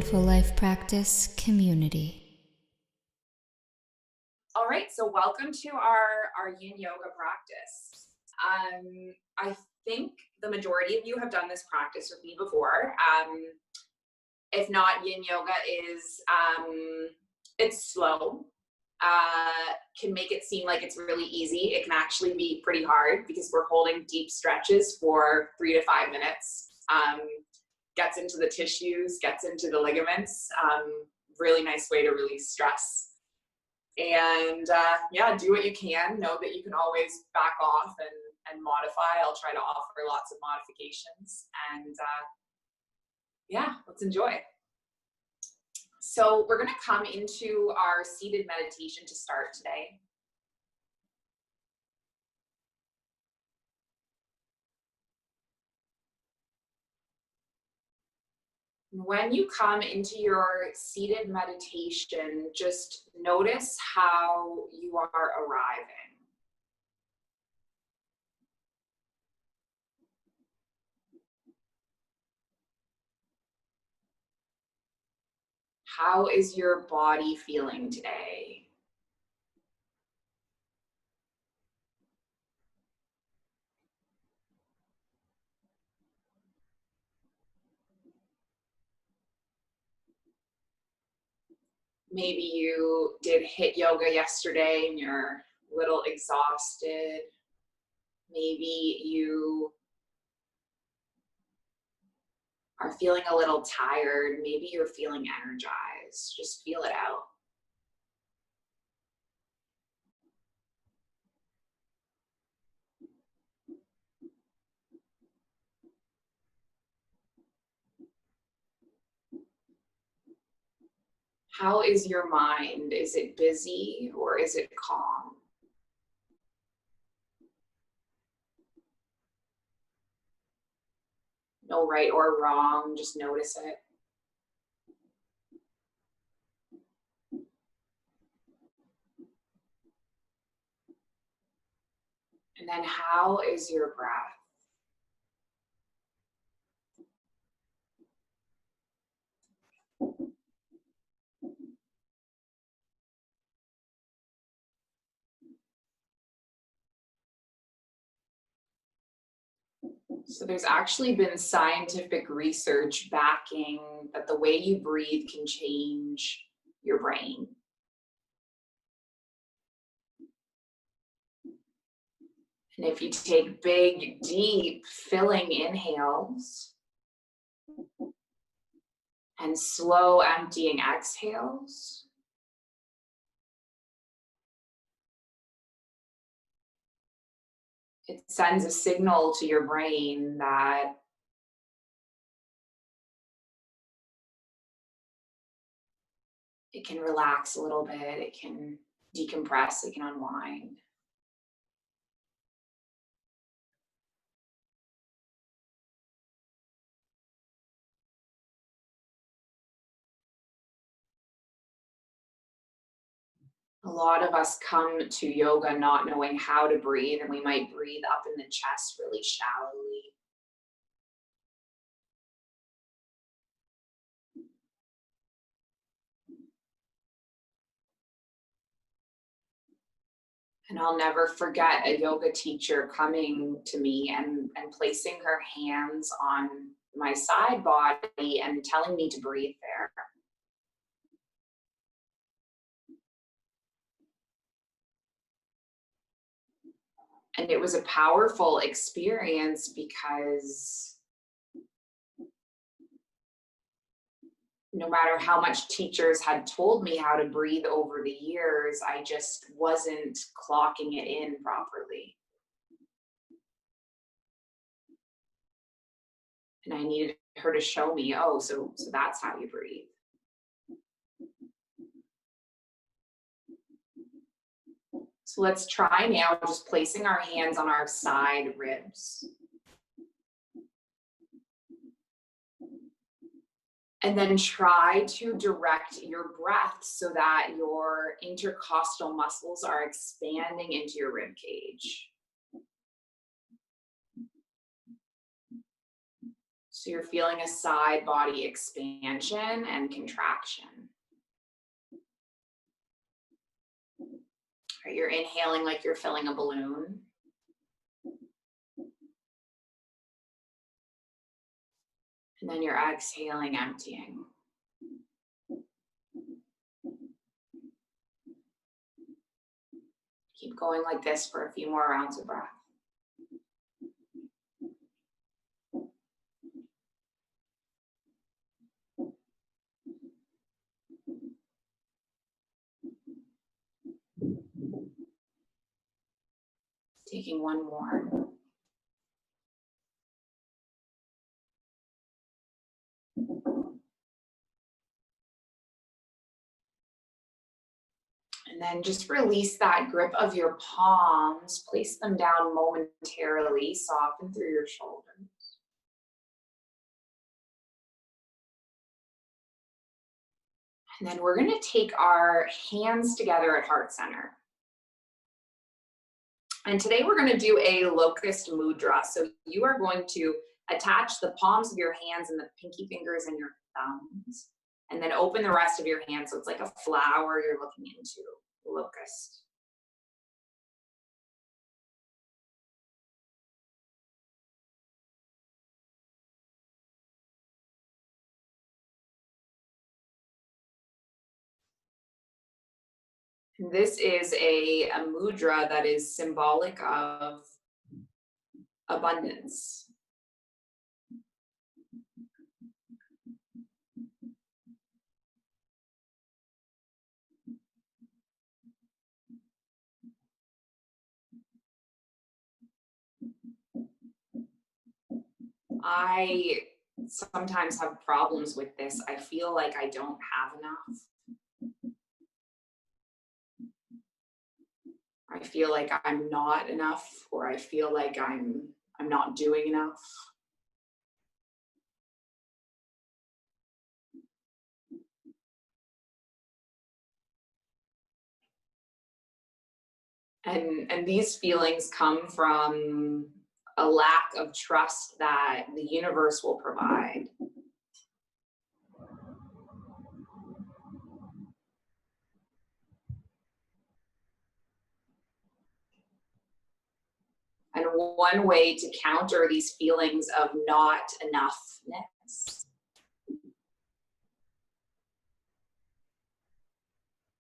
Mindful Life Practice community. All right, so welcome to our Yin Yoga practice. I think the majority of you have done this practice with me before. If not, Yin Yoga is, it's slow. Can make it seem like it's really easy. It can actually be pretty hard because we're holding deep stretches for 3 to 5 minutes. Gets into the tissues, gets into the ligaments. Really nice way to release stress. And yeah, do what you can. Know that you can always back off and modify. I'll try to offer lots of modifications. And yeah, let's enjoy. So we're going to come into our seated meditation to start today. When you come into your seated meditation, just notice how you are arriving. How is your body feeling today? Maybe you did HIIT yoga yesterday and you're a little exhausted. Maybe you are feeling a little tired. Maybe you're feeling energized. Just feel it out. How is your mind? Is it busy or is it calm? No right or wrong, just notice it. And then how is your breath? So there's actually been scientific research backing that the way you breathe can change your brain. And if you take big, deep, filling inhales and slow, emptying exhales, it sends a signal to your brain that it can relax a little bit, it can decompress, it can unwind. A lot of us come to yoga not knowing how to breathe, and we might breathe up in the chest really shallowly. And I'll never forget a yoga teacher coming to me and placing her hands on my side body and telling me to breathe there. And it was a powerful experience because no matter how much teachers had told me how to breathe over the years, I just wasn't clocking it in properly. And I needed her to show me, oh, so that's how you breathe. So let's try now just placing our hands on our side ribs. And then try to direct your breath so that your intercostal muscles are expanding into your rib cage. So you're feeling a side body expansion and contraction. Or you're inhaling like you're filling a balloon. And then you're exhaling, emptying. Keep going like this for a few more rounds of breath. Taking one more. And then just release that grip of your palms. Place them down momentarily. Soften through your shoulders. And then we're going to take our hands together at heart center. And today we're going to do a locust mudra. So you are going to attach the palms of your hands and the pinky fingers and your thumbs. And then open the rest of your hands. So it's like a flower you're looking into, locust. And this is a mudra that is symbolic of abundance. I sometimes have problems with this. I feel like I don't have enough. I feel like I'm not enough, or I feel like I'm not doing enough. And these feelings come from a lack of trust that the universe will provide. And one way to counter these feelings of not enoughness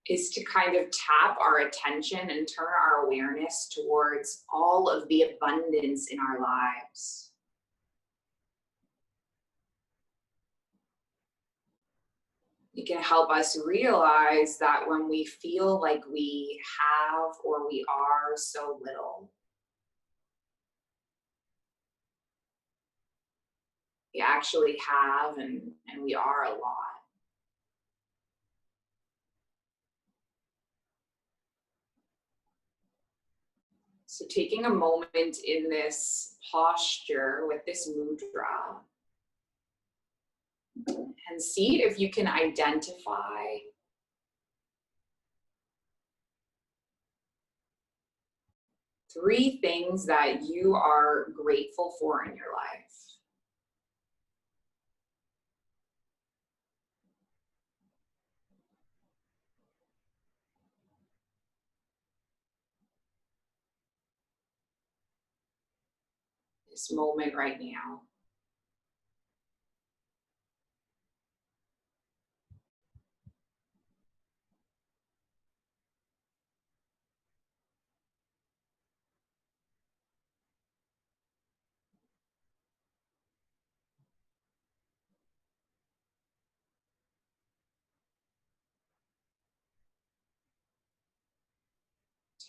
is to kind of tap our attention and turn our awareness towards all of the abundance in our lives. It can help us realize that when we feel like we have or we are so little, we actually have and we are a lot. So taking a moment in this posture with this mudra, and see if you can identify three things that you are grateful for in your life. This moment right now.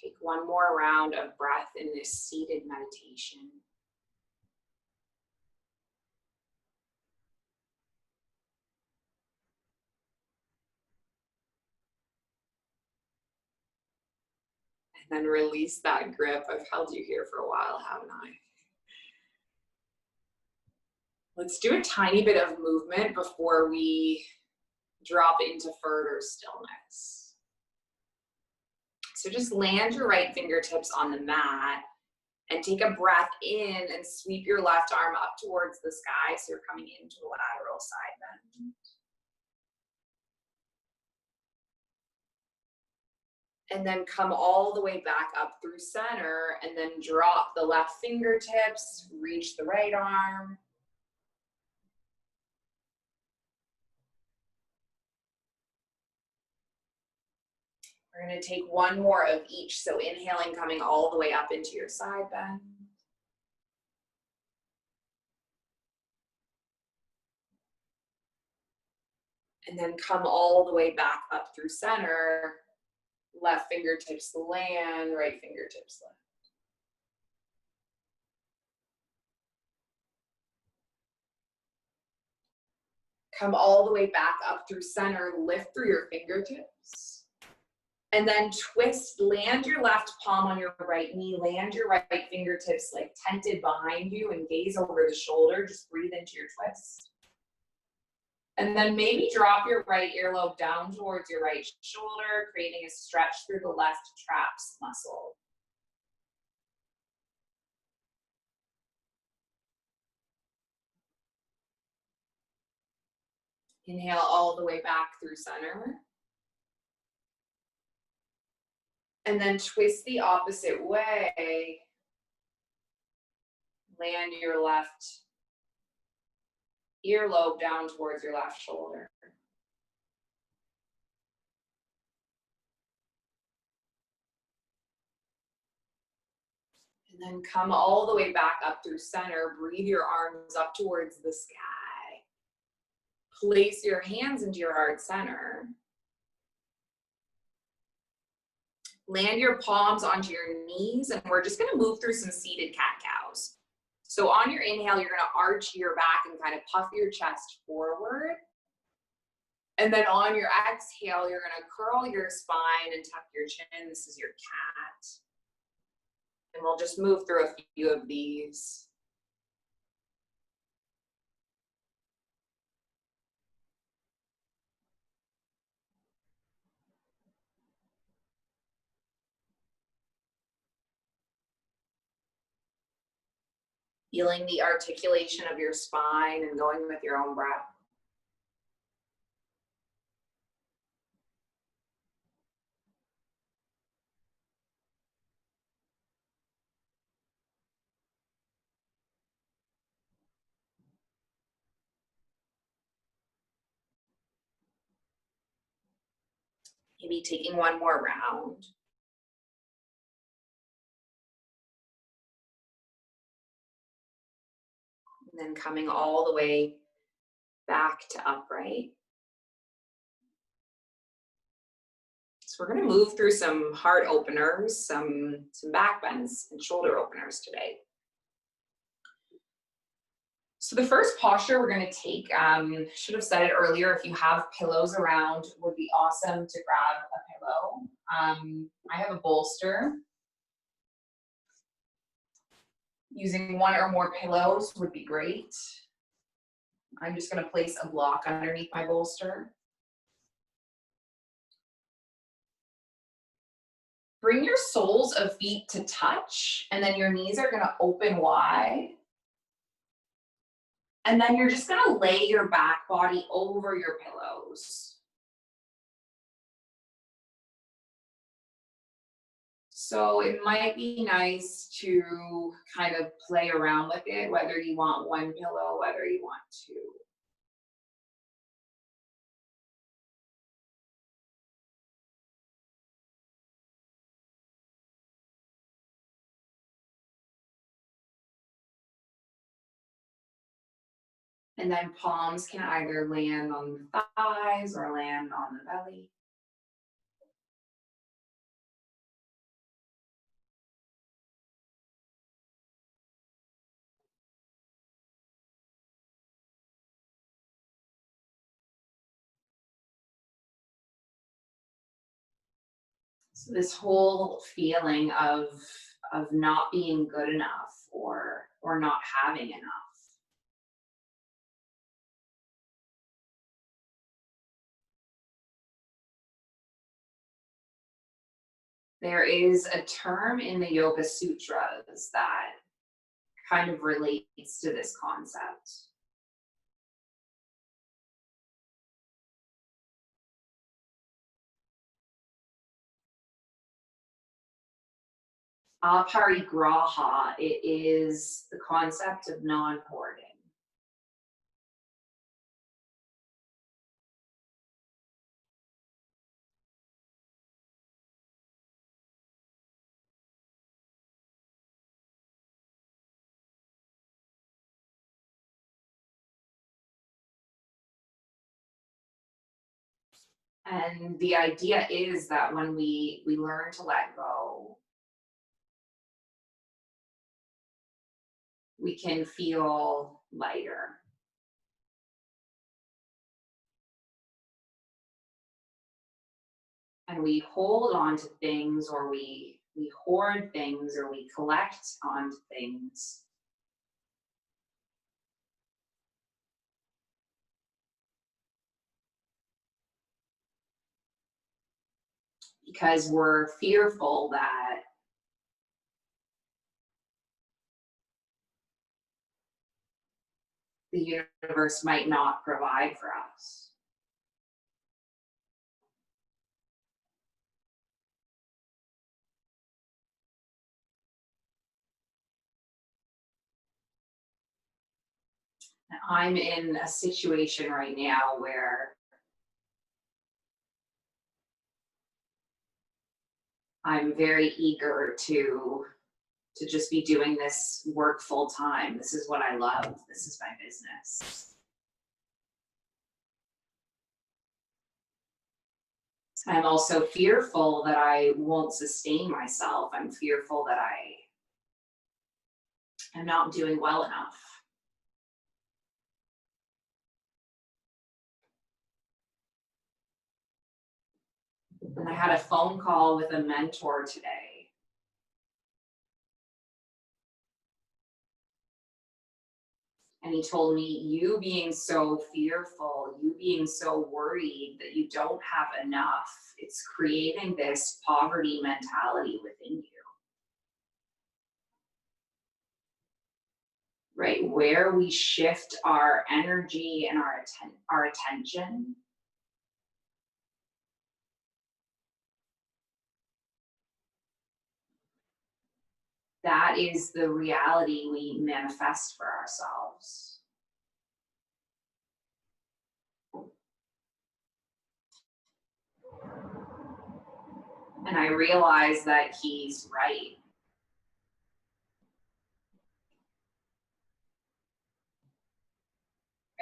Take one more round of breath in this seated meditation. And then release that grip. I've held you here for a while, haven't I? Let's do a tiny bit of movement before we drop into further stillness. So just land your right fingertips on the mat And take a breath in and sweep your left arm up towards the sky. So you're coming into a lateral side bend. And then come all the way back up through center and then drop the left fingertips, reach the right arm. We're going to take one more of each. So inhaling, coming all the way up into your side bend. And then come all the way back up through center. Left fingertips land, right fingertips land. Come all the way back up through center, lift through your fingertips. And then twist, land your left palm on your right knee, land your right fingertips like tented behind you and gaze over the shoulder. Just breathe into your twist. And then maybe drop your right earlobe down towards your right shoulder, creating a stretch through the left traps muscle. Inhale all the way back through center. And then twist the opposite way. Land your left earlobe down towards your left shoulder. And then come all the way back up through center. Breathe your arms up towards the sky. Place your hands into your heart center. Land your palms onto your knees, and we're just going to move through some seated cat-cows. So on your inhale, you're going to arch your back and kind of puff your chest forward. And then on your exhale, you're going to curl your spine and tuck your chin. This is your cat. And we'll just move through a few of these. Feeling the articulation of your spine and going with your own breath. Maybe taking one more round. And then coming all the way back to upright. So we're going to move through some heart openers, some back bends and shoulder openers today. So the first posture we're going to take, should have said it earlier, if you have pillows around, would be awesome to grab a pillow. I have a bolster. Using one or more pillows would be great. I'm just going to place a block underneath my bolster. Bring your soles of feet to touch, and then your knees are going to open wide. And then you're just going to lay your back body over your pillows. So it might be nice to kind of play around with it, whether you want one pillow, whether you want two. And then palms can either land on the thighs or land on the belly. So this whole feeling of not being good enough or not having enough. There is a term in the Yoga Sutras that kind of relates to this concept. Aparigraha, it is the concept of non-hoarding. And the idea is that when we learn to let go, we can feel lighter. And we hold on to things, or we hoard things, or we collect onto things because we're fearful that the universe might not provide for us. I'm in a situation right now where I'm very eager to just be doing this work full time. This is what I love. This is my business. I'm also fearful that I won't sustain myself. I'm fearful that I am not doing well enough. And I had a phone call with a mentor today. And he told me, you being so fearful, you being so worried that you don't have enough, it's creating this poverty mentality within you. Right? Where we shift our energy and our attention, that is the reality we manifest for ourselves. And I realize that he's right.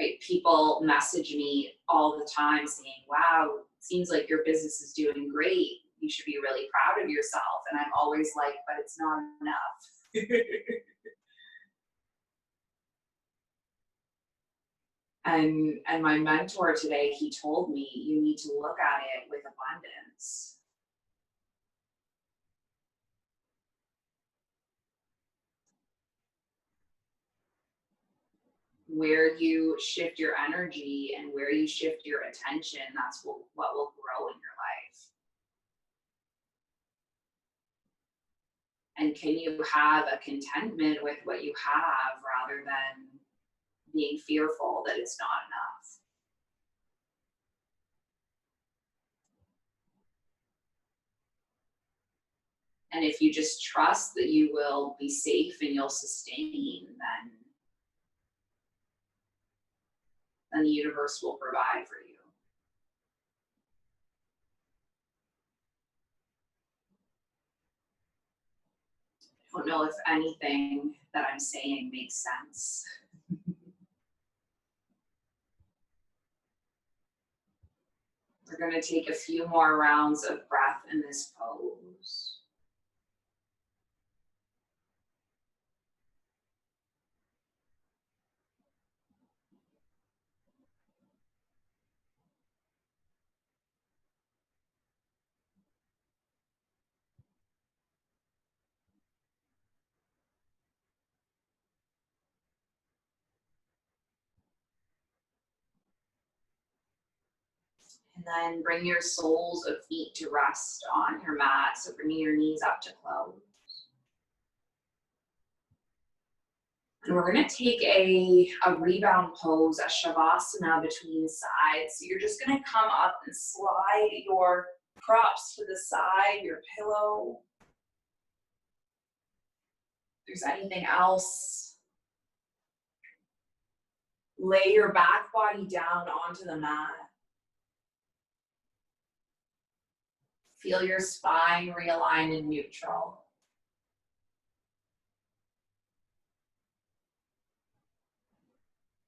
Right? People message me all the time saying, wow, it seems like your business is doing great. You should be really proud of yourself. And I'm always like, but it's not enough. And my mentor today, he told me, you need to look at it with abundance. Where you shift your energy and where you shift your attention, that's what will grow in your life. And can you have a contentment with what you have rather than being fearful that it's not enough? And if you just trust that you will be safe and you'll sustain, then the universe will provide for you. I don't know if anything that I'm saying makes sense. We're going to take a few more rounds of breath in this pose. And then bring your soles of feet to rest on your mat. So bringing your knees up to close. And we're going to take a rebound pose, a shavasana between sides. So you're just going to come up and slide your props to the side, your pillow. If there's anything else, lay your back body down onto the mat. Feel your spine realign in neutral.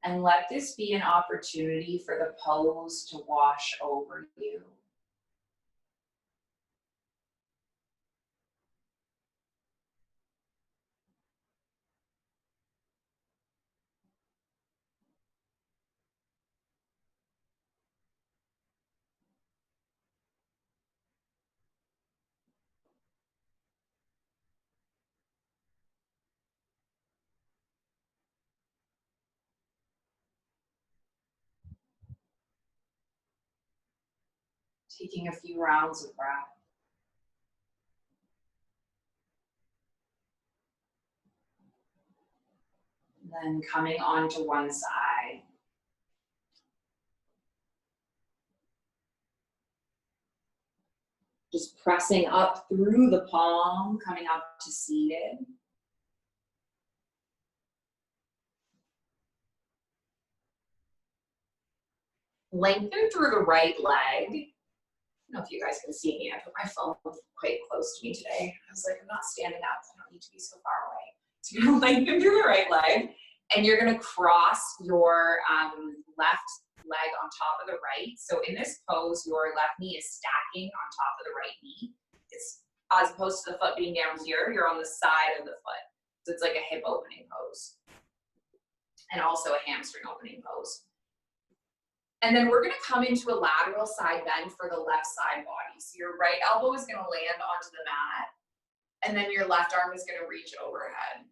And let this be an opportunity for the pose to wash over you. Taking a few rounds of breath. Then coming onto one side. Just pressing up through the palm, coming up to seated. Lengthen through the right leg. I don't know if you guys can see me. I put my phone quite close to me today. I was like, I'm not standing up. I don't need to be so far away. So you're going to lengthen through the right leg, and you're going to cross your left leg on top of the right. So in this pose, your left knee is stacking on top of the right knee. It's as opposed to the foot being down here, you're on the side of the foot. So it's like a hip opening pose. And also a hamstring opening pose. And then we're gonna come into a lateral side bend for the left side body. So your right elbow is gonna land onto the mat, and then your left arm is gonna reach overhead.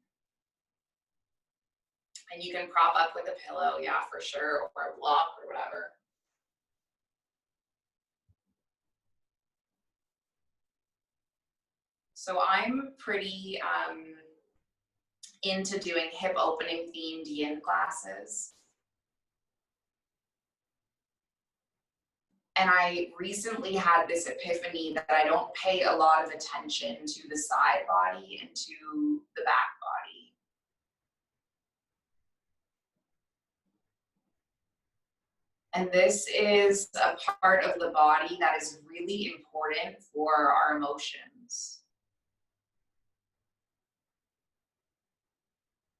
And you can prop up with a pillow, yeah, for sure, or a block or whatever. So I'm pretty into doing hip opening themed yin classes. And I recently had this epiphany that I don't pay a lot of attention to the side body and to the back body. And this is a part of the body that is really important for our emotions.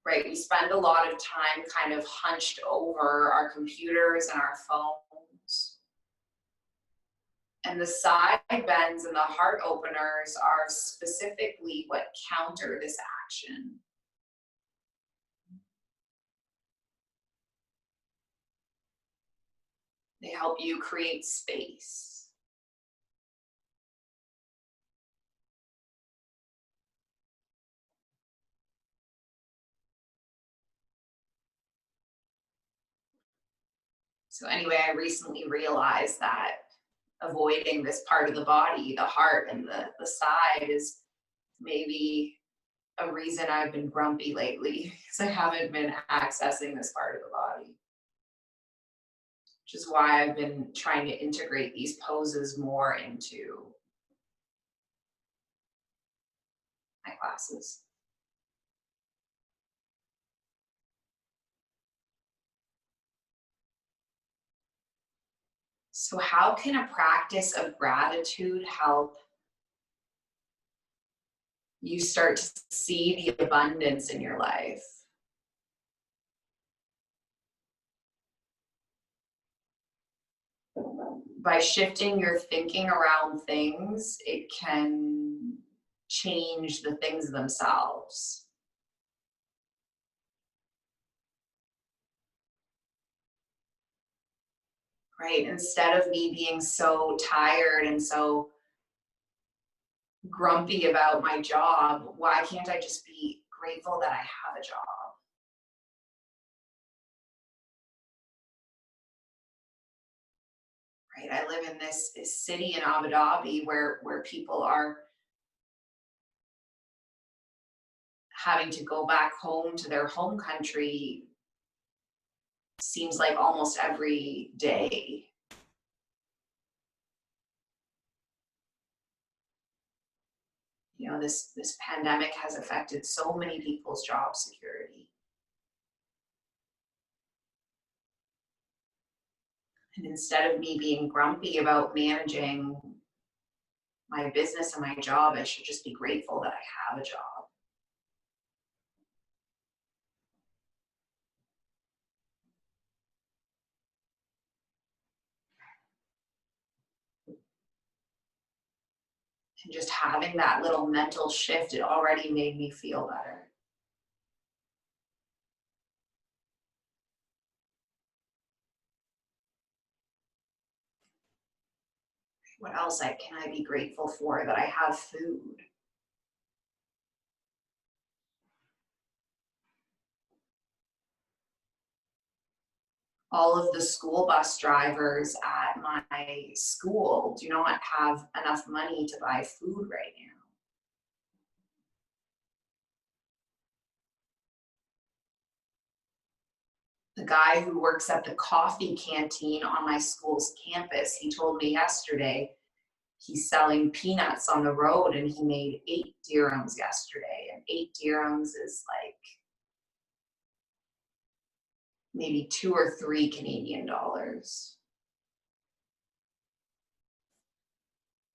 Right? We spend a lot of time kind of hunched over our computers and our phones. And the side bends and the heart openers are specifically what counter this action. They help you create space. So anyway, I recently realized that avoiding this part of the body, the heart and the side, is maybe a reason I've been grumpy lately, because I haven't been accessing this part of the body. Which is why I've been trying to integrate these poses more into my classes. So how can a practice of gratitude help you start to see the abundance in your life? By shifting your thinking around things, it can change the things themselves. Right? Instead of me being so tired and so grumpy about my job, why can't I just be grateful that I have a job? right? I live in this city in Abu Dhabi where people are having to go back home to their home country, seems like almost every day. You know, this pandemic has affected so many people's job security. And instead of me being grumpy about managing my business and my job, I should just be grateful that I have a job. And just having that little mental shift, it already made me feel better. What else can I be grateful for? That I have food. All of the school bus drivers at my school do not have enough money to buy food right now. The guy who works at the coffee canteen on my school's campus, he told me yesterday he's selling peanuts on the road and he made 8 dirhams yesterday. And 8 dirhams is like maybe 2 or 3 Canadian dollars.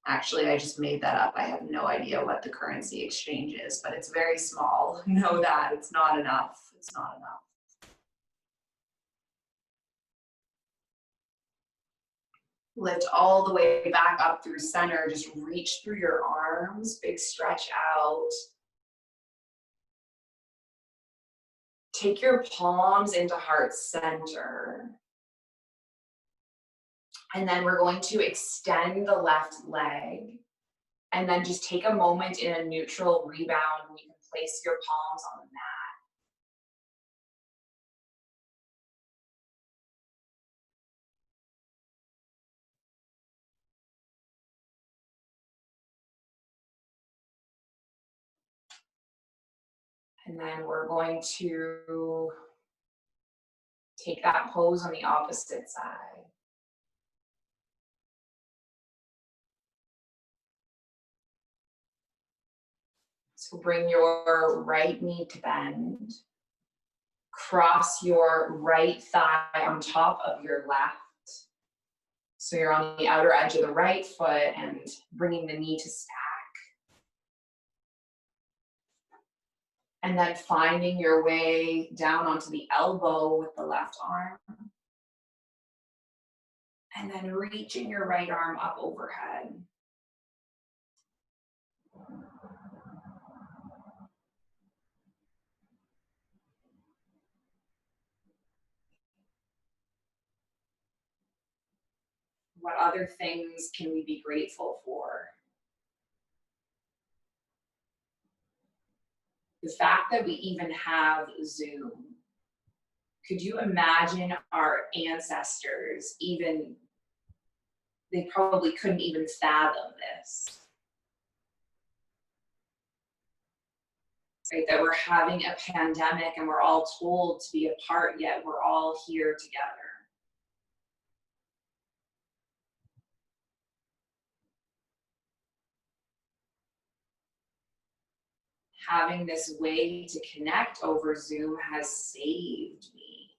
Actually, I just made that up. I have no idea what the currency exchange is, but it's very small. Know that it's not enough. It's not enough. Lift all the way back up through center. Just reach through your arms, big stretch out. Take your palms into heart center. And then we're going to extend the left leg. And then just take a moment in a neutral rebound and you can place your palms on the mat. And then we're going to take that pose on the opposite side. So bring your right knee to bend. Cross your right thigh on top of your left. So you're on the outer edge of the right foot and bringing the knee to stack. And then finding your way down onto the elbow with the left arm. And then reaching your right arm up overhead. What other things can we be grateful for? The fact that we even have Zoom. Could you imagine our ancestors they probably couldn't even fathom this. Right, that we're having a pandemic and we're all told to be apart, yet we're all here together. Having this way to connect over Zoom has saved me.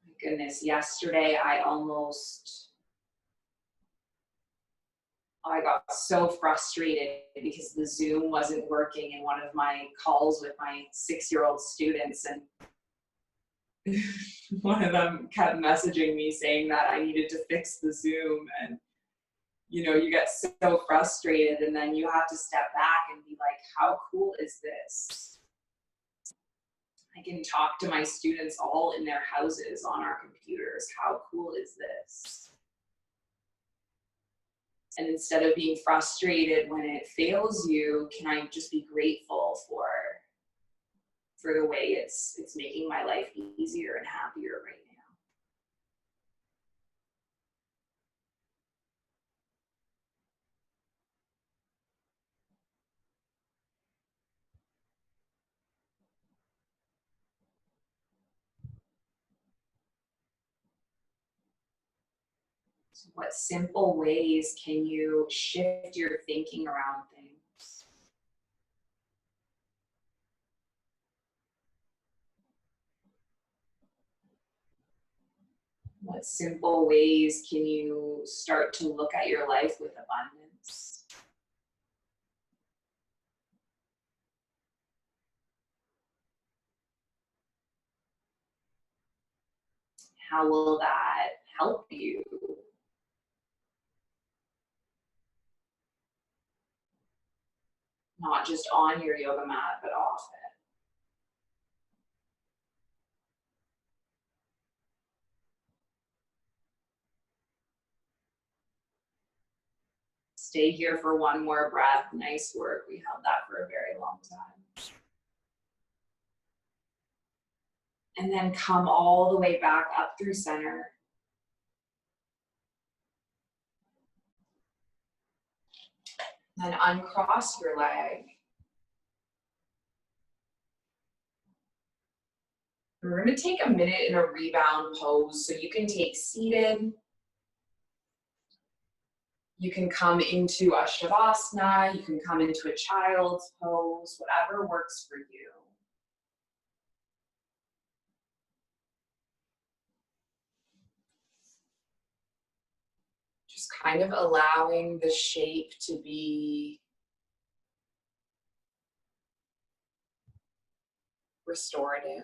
My goodness, yesterday I got so frustrated because the Zoom wasn't working in one of my calls with my 6-year-old students, and one of them kept messaging me saying that I needed to fix the Zoom. And you get so frustrated, and then you have to step back and be like, how cool is this? I can talk to my students all in their houses on our computers. How cool is this? And instead of being frustrated when it fails you, can I just be grateful for the way it's making my life easier and happier right now. So what simple ways can you shift your thinking around things? What simple ways can you start to look at your life with abundance? How will that help you? Not just on your yoga mat, but off it. Stay here for one more breath. Nice work. We held that for a very long time. And then come all the way back up through center. Then uncross your leg. We're going to take a minute in a rebound pose. So you can take seated. You can come into a shavasana. You can come into a child's pose, whatever works for you. Just kind of allowing the shape to be restorative.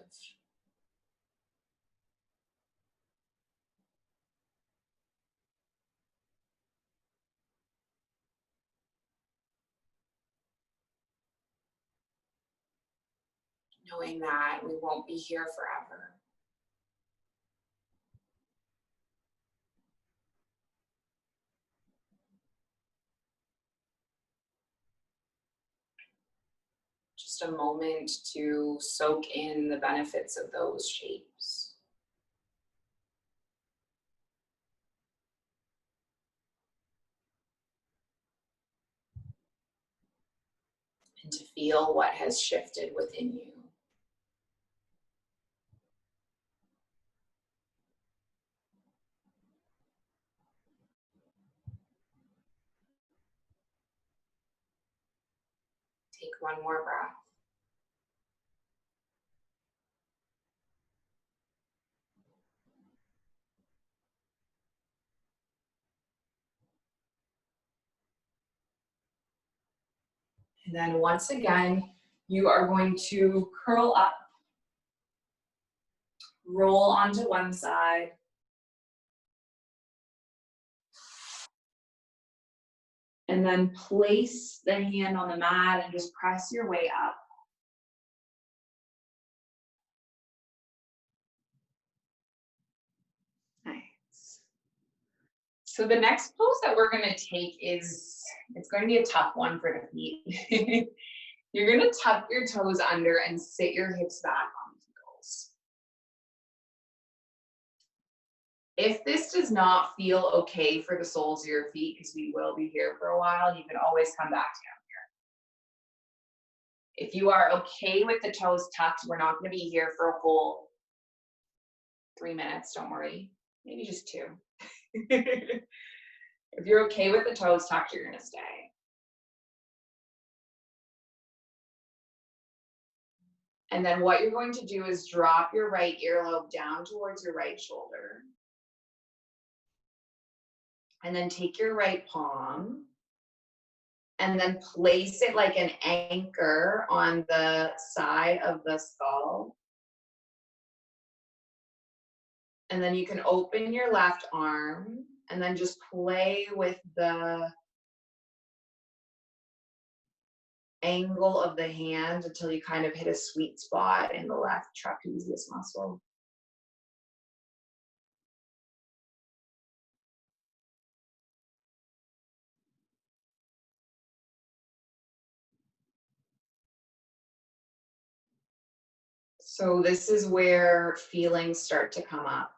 Knowing that we won't be here forever. Just a moment to soak in the benefits of those shapes. And to feel what has shifted within you. Take one more breath. And then once again, you are going to curl up, roll onto one side, and then place the hand on the mat and just press your way up. Nice. So the next pose that we're going to take is, it's going to be a tough one for the feet. You're going to tuck your toes under and sit your hips back on heels. If this does not feel okay for the soles of your feet, because we will be here for a while, you can always come back down here. If you are okay with the toes tucked, we're not going to be here for a whole 3 minutes, don't worry. Maybe just 2. If you're okay with the toes tucked, you're going to stay. And then what you're going to do is drop your right earlobe down towards your right shoulder. And then take your right palm and then place it like an anchor on the side of the skull. And then you can open your left arm and then just play with the angle of the hand until you kind of hit a sweet spot in the left trapezius muscle. So this is where feelings start to come up.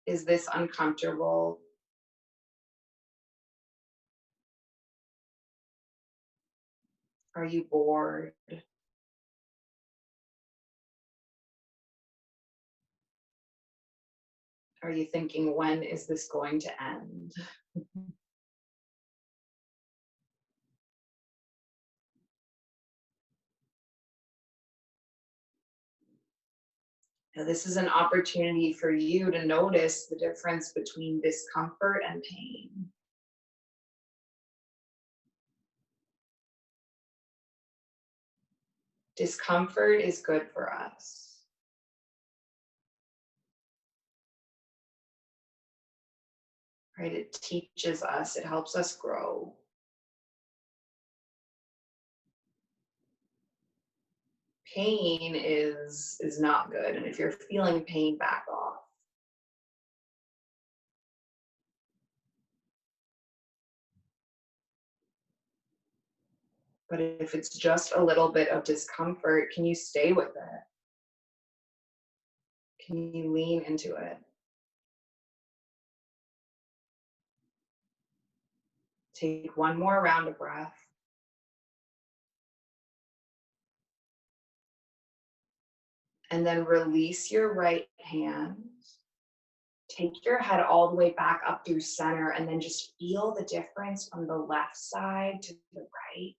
Is this uncomfortable? Are you bored? Are you thinking, when is this going to end? Now, this is an opportunity for you to notice the difference between discomfort and pain. Discomfort is good for us. Right? It teaches us, it helps us grow. Pain is not good. And if you're feeling pain, back off. But if it's just a little bit of discomfort, can you stay with it? Can you lean into it? Take one more round of breath. And then release your right hand. Take your head all the way back up through center, and then just feel the difference from the left side to the right.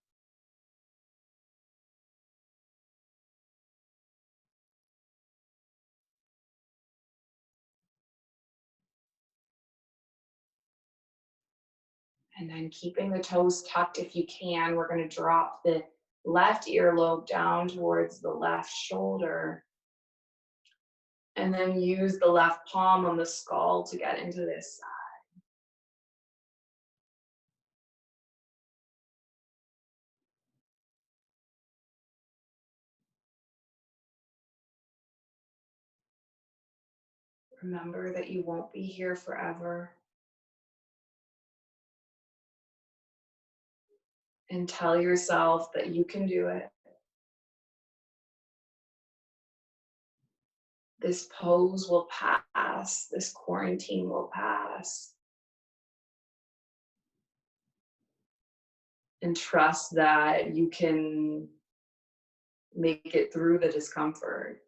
And then keeping the toes tucked if you can, we're going to drop the left earlobe down towards the left shoulder. And then use the left palm on the skull to get into this side. Remember that you won't be here forever. And tell yourself that you can do it. This pose will pass. This quarantine will pass. And trust that you can make it through the discomfort.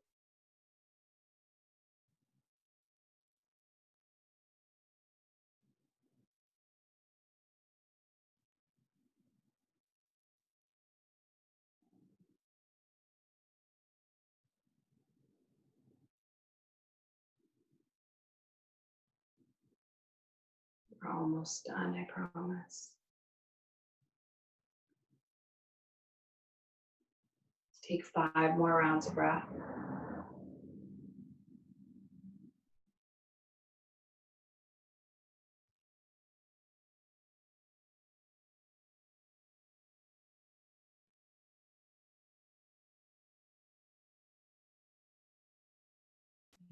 We're almost done, I promise. Take 5 more rounds of breath.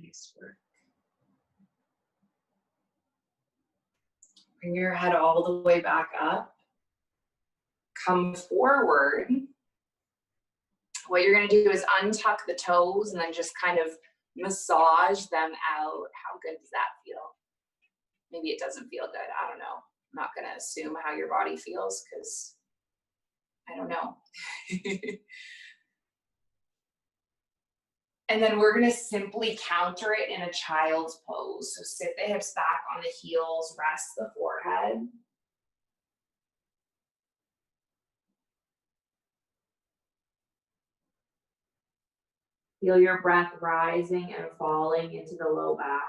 Nice work. Bring your head all the way back up. Come forward. What you're going to do is untuck the toes and then just kind of massage them out. How good does that feel? Maybe it doesn't feel good. I don't know. I'm not going to assume how your body feels because I don't know. And then we're going to simply counter it in a child's pose. So sit the hips back on the heels, rest the forehead. Feel your breath rising and falling into the low back.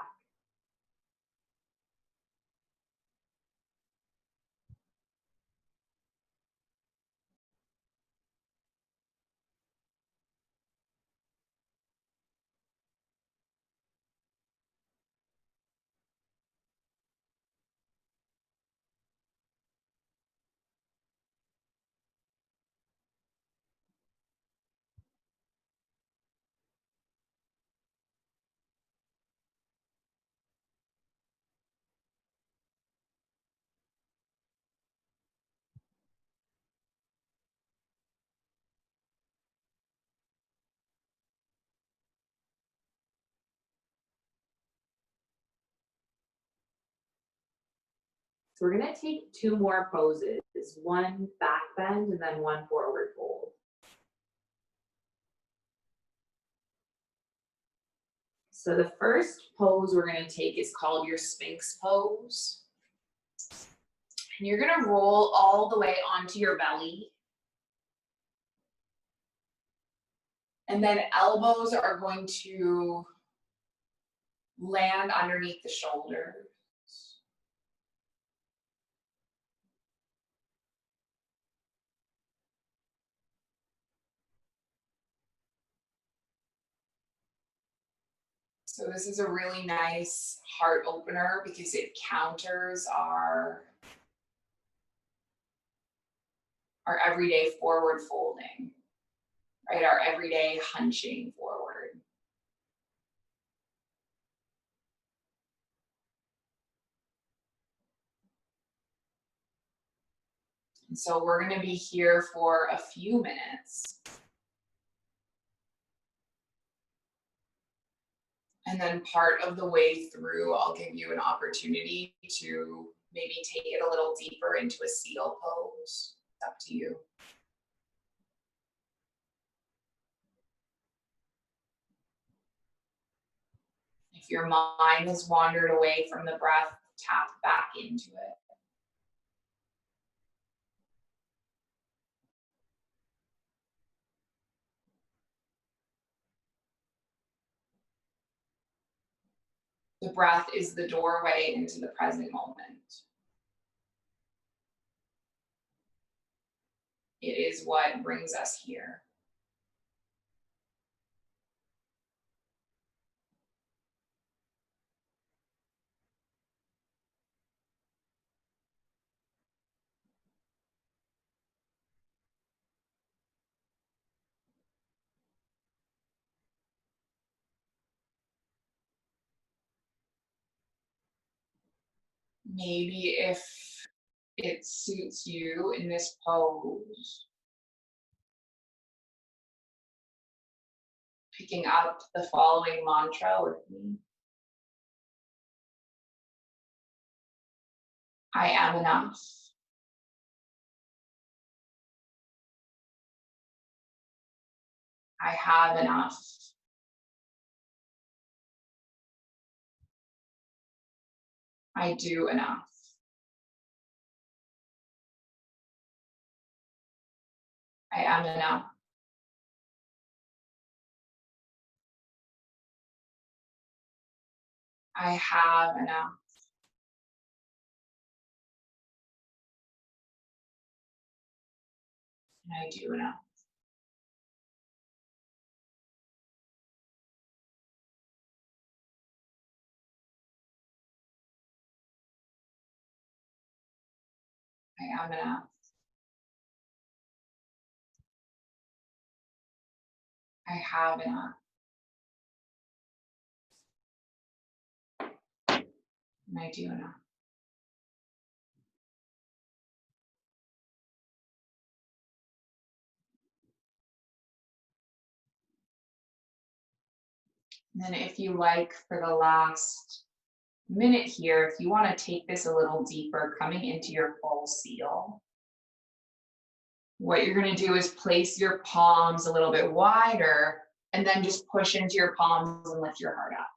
So we're gonna take 2 more poses, one back bend and then one forward fold. So the first pose we're gonna take is called your Sphinx Pose. And you're gonna roll all the way onto your belly. And then elbows are going to land underneath the shoulders. So this is a really nice heart opener because it counters our everyday forward folding, right? Our everyday hunching forward. And so we're going to be here for a few minutes. And then part of the way through, I'll give you an opportunity to maybe take it a little deeper into a seal pose. It's up to you. If your mind has wandered away from the breath, tap back into it. The breath is the doorway into the present moment. It is what brings us here. Maybe if it suits you in this pose, picking up the following mantra with me. I am enough. I have enough. I do enough. I am enough. I have enough. And I do enough. I am enough. I have enough. And I do enough. And then if you like, for the last minute here, if you want to take this a little deeper, coming into your full seal, what you're going to do is place your palms a little bit wider and then just push into your palms and lift your heart up.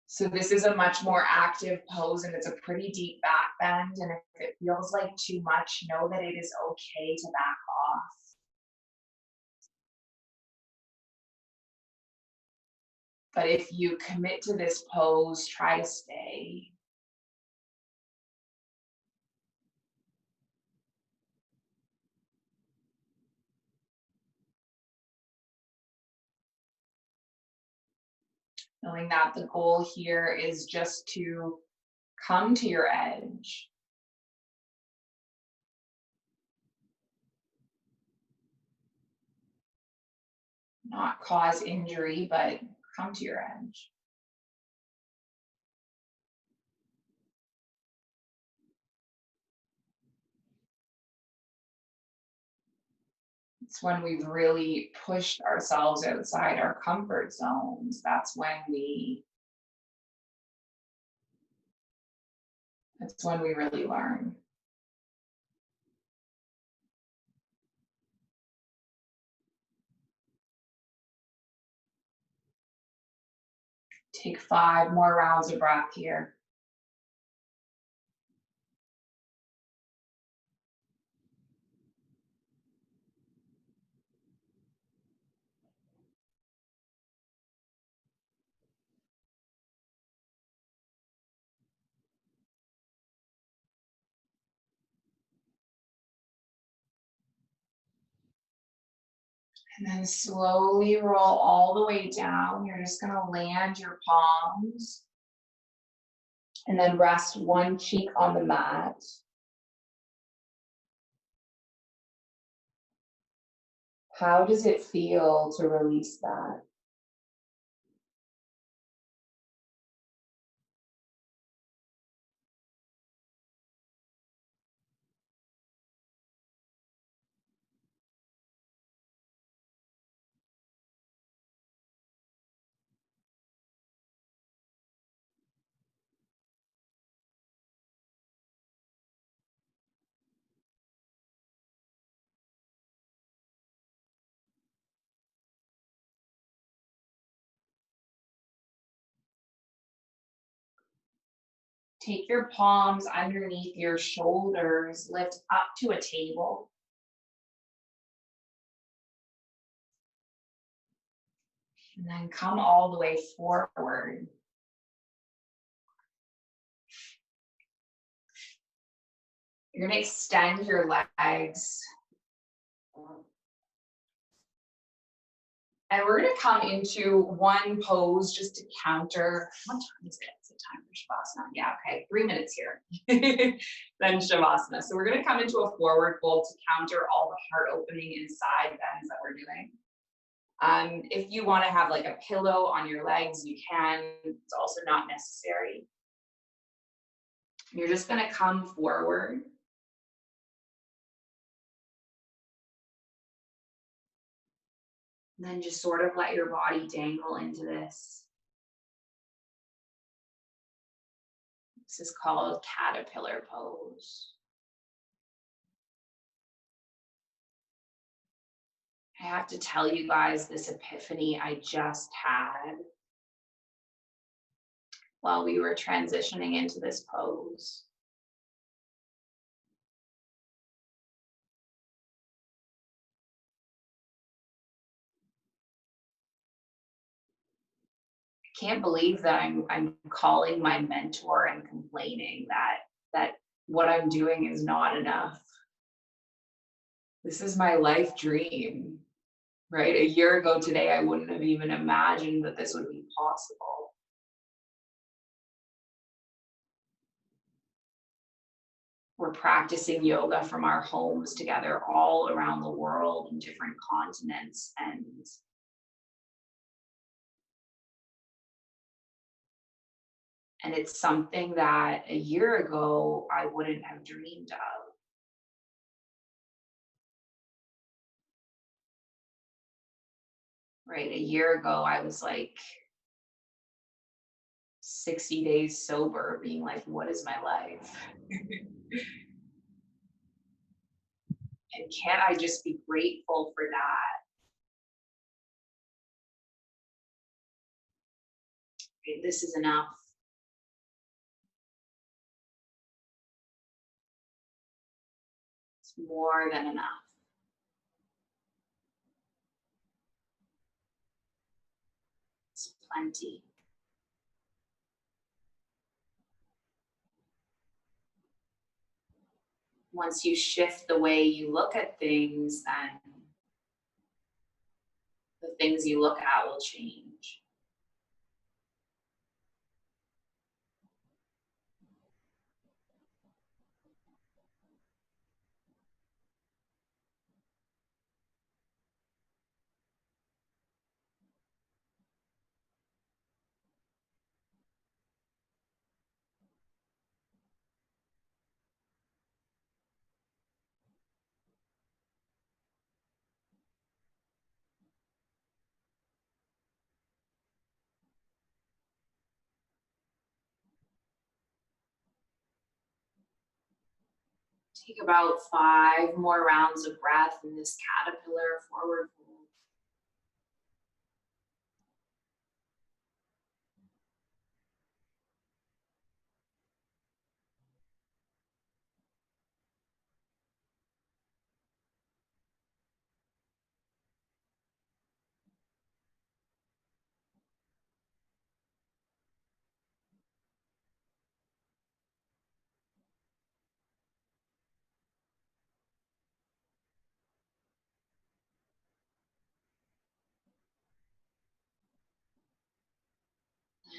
So this is a much more active pose and it's a pretty deep back bend. And if it feels like too much, know that it is okay to back off. But if you commit to this pose, try to stay. Knowing that the goal here is just to come to your edge. Not cause injury, but come to your edge. It's when we've really pushed ourselves outside our comfort zones. That's when we That's when we really learn. Take 5 more rounds of breath here. And then slowly roll all the way down. You're just gonna land your palms and then rest one cheek on the mat. How does it feel to release that? Take your palms underneath your shoulders, lift up to a table. And then come all the way forward. You're gonna extend your legs. And we're gonna come into one pose just to counter. What time is it? Is it time for Shavasana? Yeah, okay, 3 minutes here. Then Shavasana. So we're gonna come into a forward fold to counter all the heart opening and side bends that we're doing. If you wanna have like a pillow on your legs, you can. It's also not necessary. You're just gonna come forward. And then just sort of let your body dangle into this. This is called caterpillar pose. I have to tell you guys this epiphany I just had while we were transitioning into this pose. I can't believe that I'm calling my mentor and complaining that what I'm doing is not enough. This is my life dream, right? A year ago today, I wouldn't have even imagined that this would be possible. We're practicing yoga from our homes together all around the world in different continents, and it's something that a year ago I wouldn't have dreamed of. Right? A year ago, I was like 60 days sober, being like, what is my life? And can't I just be grateful for that? Right? This is enough. It's more than enough. It's plenty. Once you shift the way you look at things, then the things you look at will change. Take about 5 more rounds of breath in this caterpillar forward fold.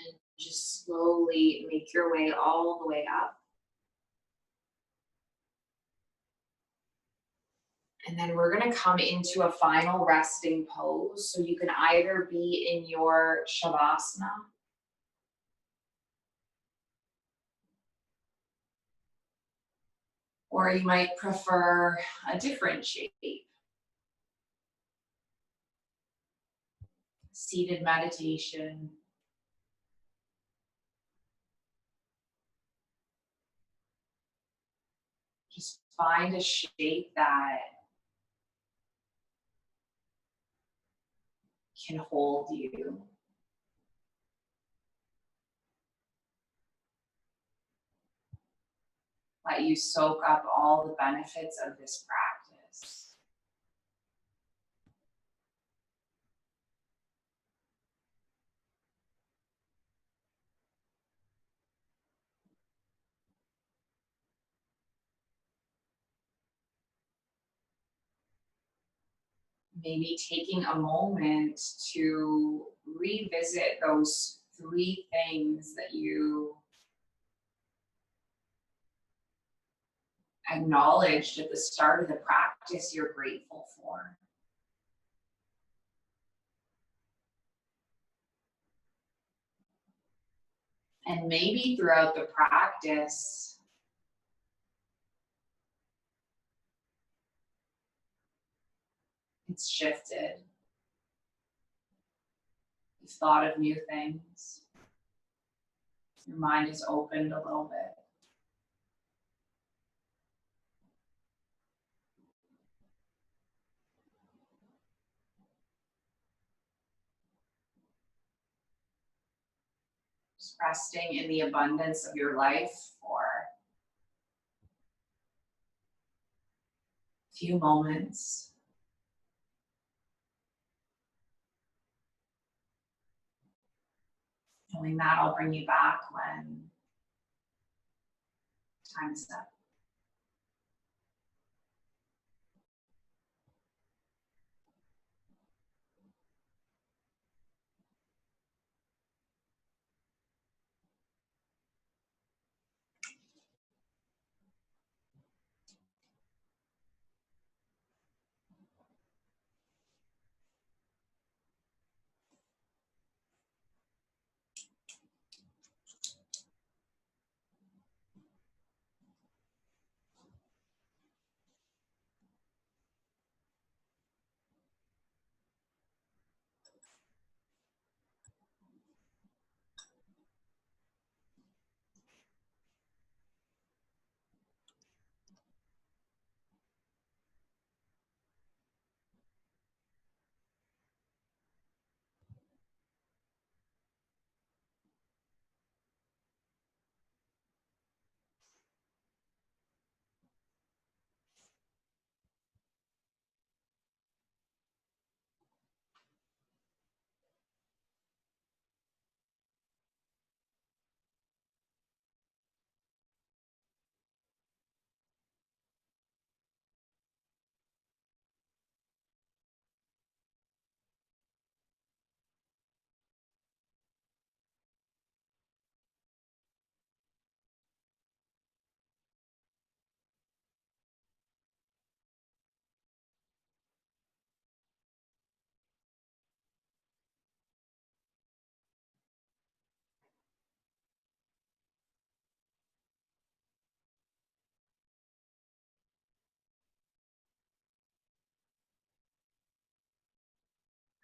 And just slowly make your way all the way up. And then we're going to come into a final resting pose. So you can either be in your Shavasana, or you might prefer a different shape. Seated meditation. Just find a shape that can hold you. Let you soak up all the benefits of this practice. Maybe taking a moment to revisit those 3 things that you acknowledged at the start of the practice you're grateful for. And maybe throughout the practice, it's shifted. You've thought of new things. Your mind is opened a little bit. Just resting in the abundance of your life for a few moments. Knowing that I'll bring you back when time is up.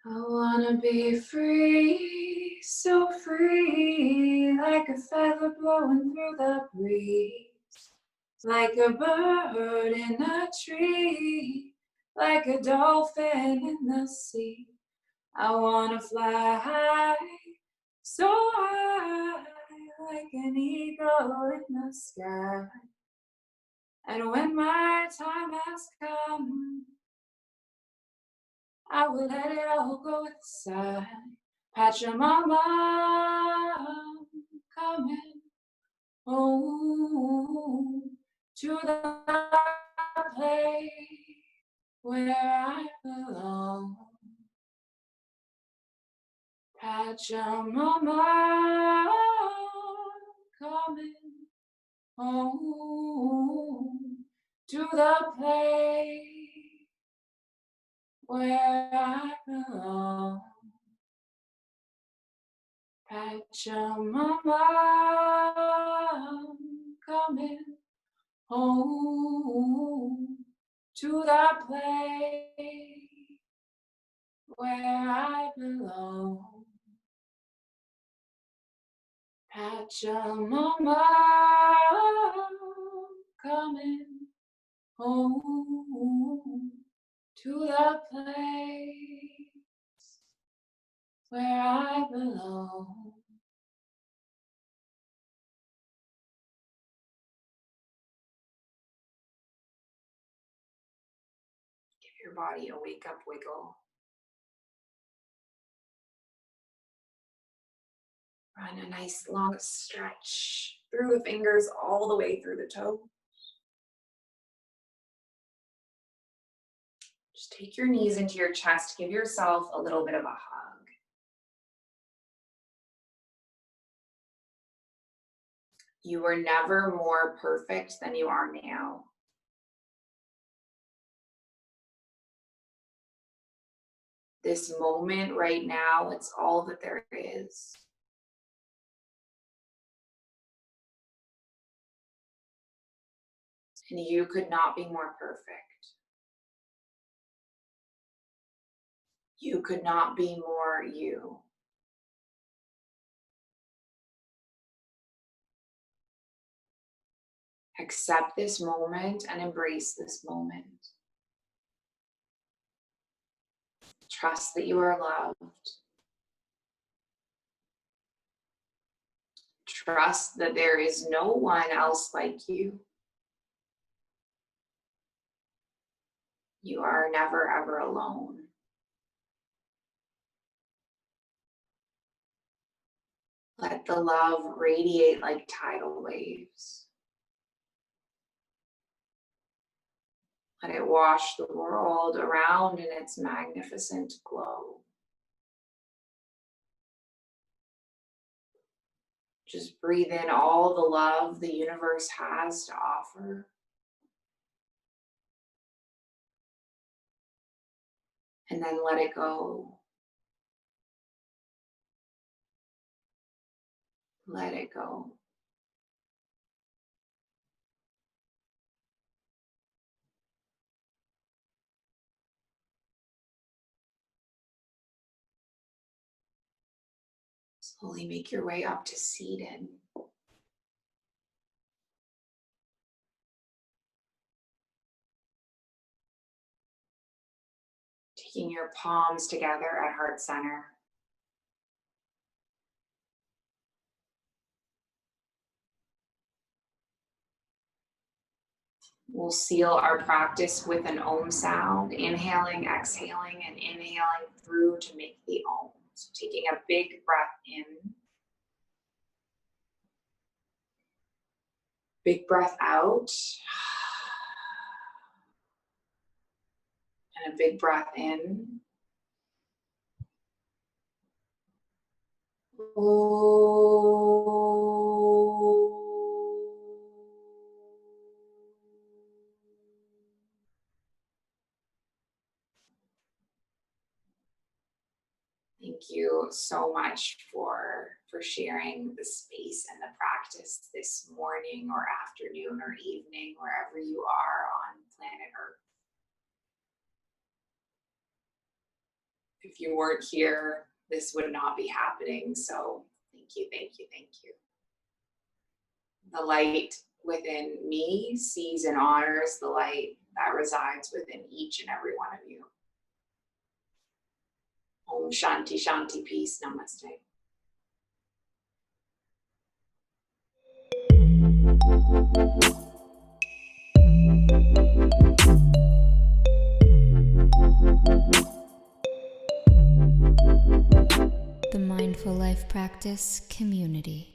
I wanna be free, so free, like a feather blowing through the breeze. like a bird in a tree, like a dolphin in the sea. I wanna fly high, so high, like an eagle in the sky. And when my time has come, I will let it all go with a sigh. Pachamama, coming home to the place where I belong. Pachamama, coming home to the place where I belong. Pachamama, coming home to the place where I belong. Pachamama, coming home to the place where I belong. Give your body a wake up wiggle. Run a nice long stretch through the fingers all the way through the toes. Just take your knees into your chest. Give yourself a little bit of a hug. You were never more perfect than you are now. This moment right now, it's all that there is. And you could not be more perfect. You could not be more you. Accept this moment and embrace this moment. Trust that you are loved. Trust that there is no one else like you. You are never, ever alone. Let the love radiate like tidal waves. Let it wash the world around in its magnificent glow. Just breathe in all the love the universe has to offer. And then let it go. Let it go. Slowly make your way up to seated. Taking your palms together at heart center. We'll seal our practice with an Om sound, inhaling, exhaling, and inhaling through to make the Om. So taking a big breath in. Big breath out. And a big breath in. Thank you so much for sharing the space and the practice this morning or afternoon or evening, wherever you are on planet Earth. If you weren't here, this would not be happening. So thank you, thank you, thank you. The light within me sees and honors the light that resides within each and every one of you. Om Shanti Shanti, peace, namaste. The Mindful Life Practice Community.